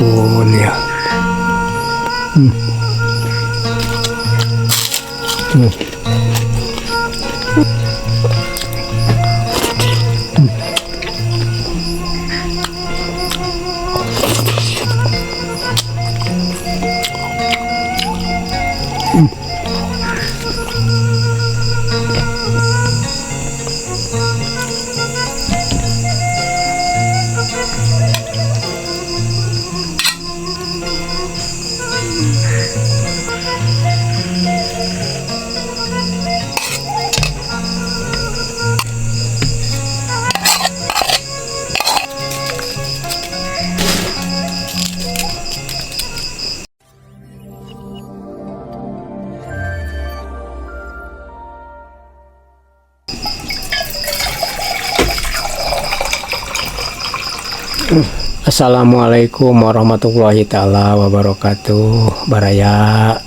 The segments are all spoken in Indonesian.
Ampun ya. Assalamualaikum warahmatullahi ta'ala wabarakatuh. Baraya,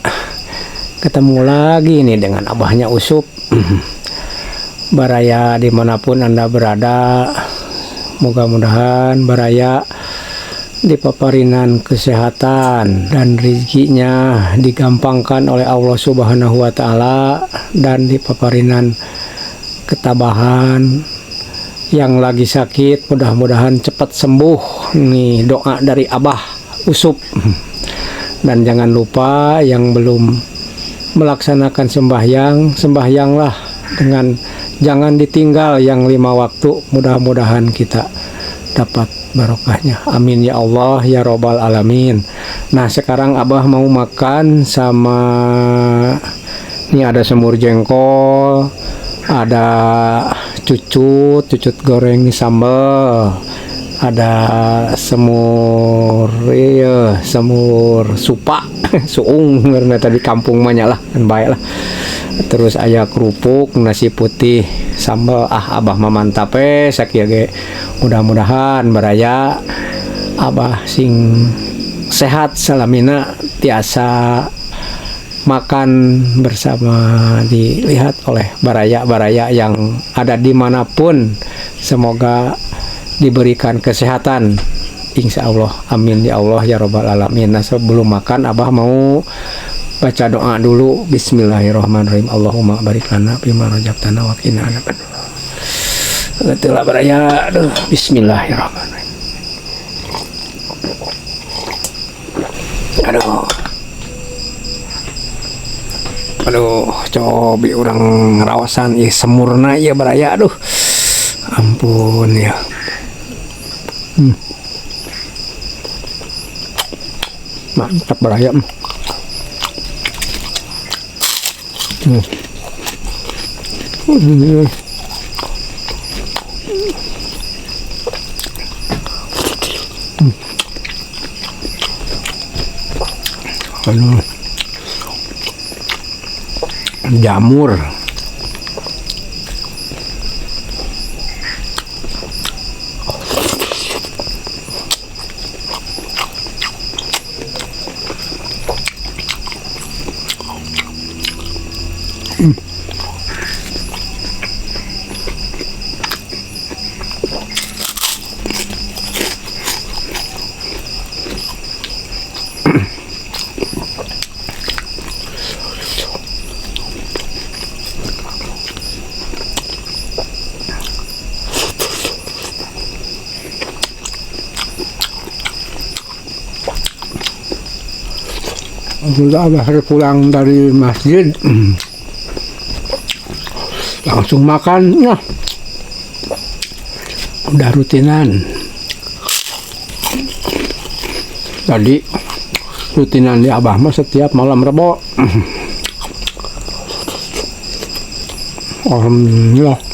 ketemu lagi nih dengan abahnya Usup. Baraya dimanapun Anda berada, mudah-mudahan Baraya dipaparinan kesehatan dan rezekinya digampangkan oleh Allah Subhanahu wa Ta'ala, dan dipaparinan ketabahan. Yang lagi sakit mudah-mudahan cepat sembuh. Nih doa dari Abah Usup. Dan jangan lupa yang belum melaksanakan sembahyanglah dengan jangan ditinggal yang 5 waktu. Mudah-mudahan kita dapat barokahnya. Amin ya Allah ya Robbal Alamin. Nah, sekarang Abah mau makan sama ini, ada semur jengkol, ada cucut goreng sambal, ada semur supa suung karena tadi kampung banyak lah kan, baik lah. Terus aya kerupuk, nasi putih, sambal. Abah mantap sakia ge. Mudah-mudahan Baraya Abah sing sehat salamina tiasa makan bersama dilihat oleh baraya yang ada dimanapun. Semoga diberikan kesehatan, insya Allah. Amin ya Allah ya Robbal Alamin. Nah, sebelum makan Abah mau baca doa dulu. Bismillahirrahmanirrahim. Allahumma barik lana bima razaqtana wa qina adzabannar. Betul baraya. Bismillahirrahmanirrahim. Aduh, cobi orang ngerawasan semurna ya Baraya. Aduh, ampun ya. Mantap Baraya. Aduh, jamur. Sudah Abah pulang dari masjid, langsung makan. Nah, udah rutinan. Tadi rutinan di Abah mah setiap malam Rebo. Alhamdulillah.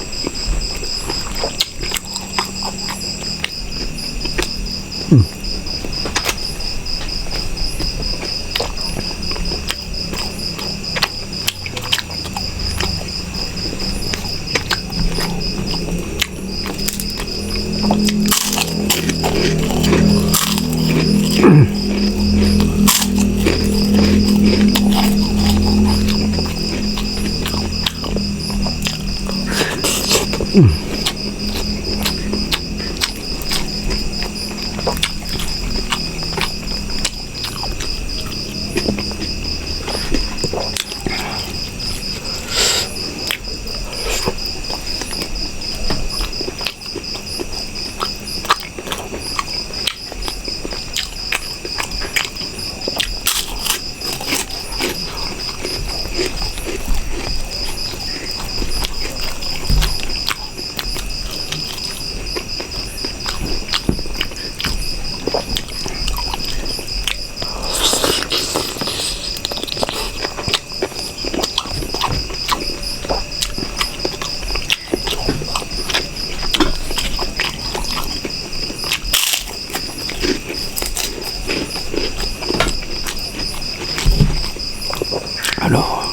Aduh.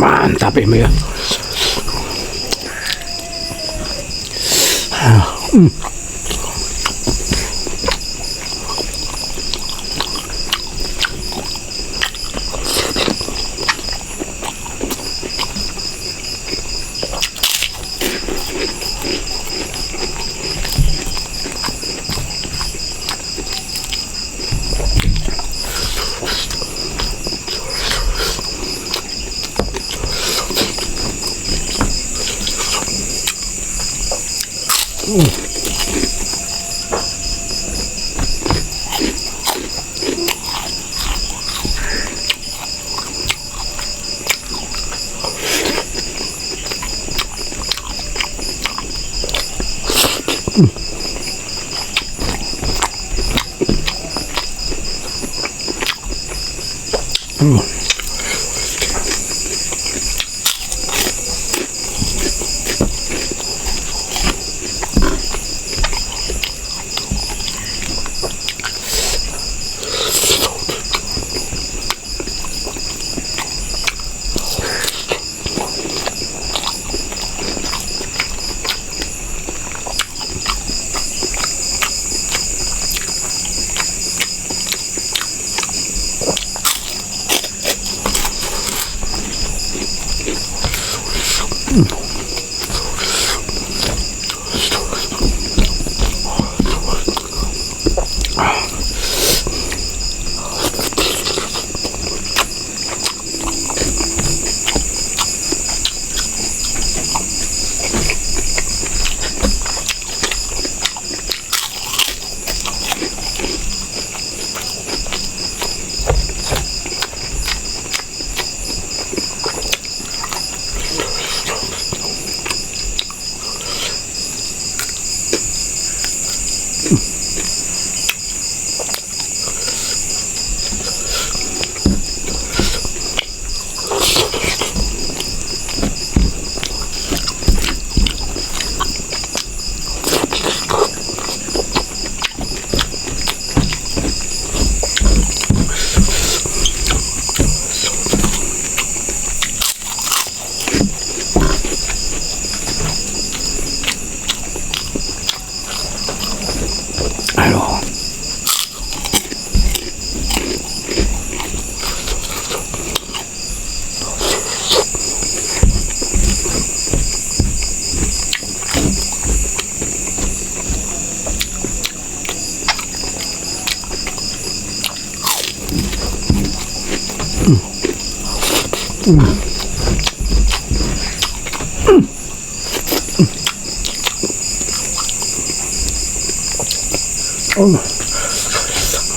Mantap ini ya.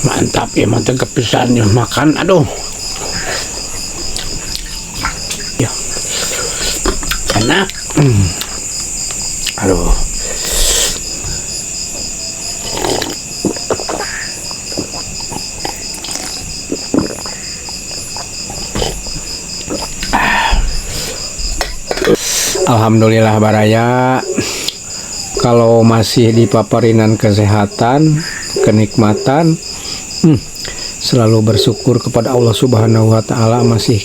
Mantap ya, mantap kepisannya makan, aduh ya enak. Aduh Alhamdulillah baraya kalau masih dipaparinan kesehatan, kenikmatan, selalu bersyukur kepada Allah Subhanahu wa taala masih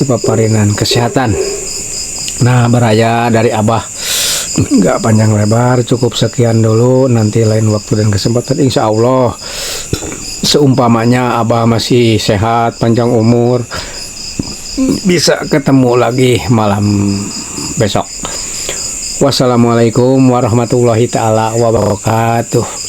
dipaparinan kesehatan. Nah, baraya dari Abah nggak panjang lebar, cukup sekian dulu. Nanti lain waktu dan kesempatan insya Allah seumpamanya Abah masih sehat, panjang umur, bisa ketemu lagi malam besok. Wassalamualaikum warahmatullahi taala wabarakatuh.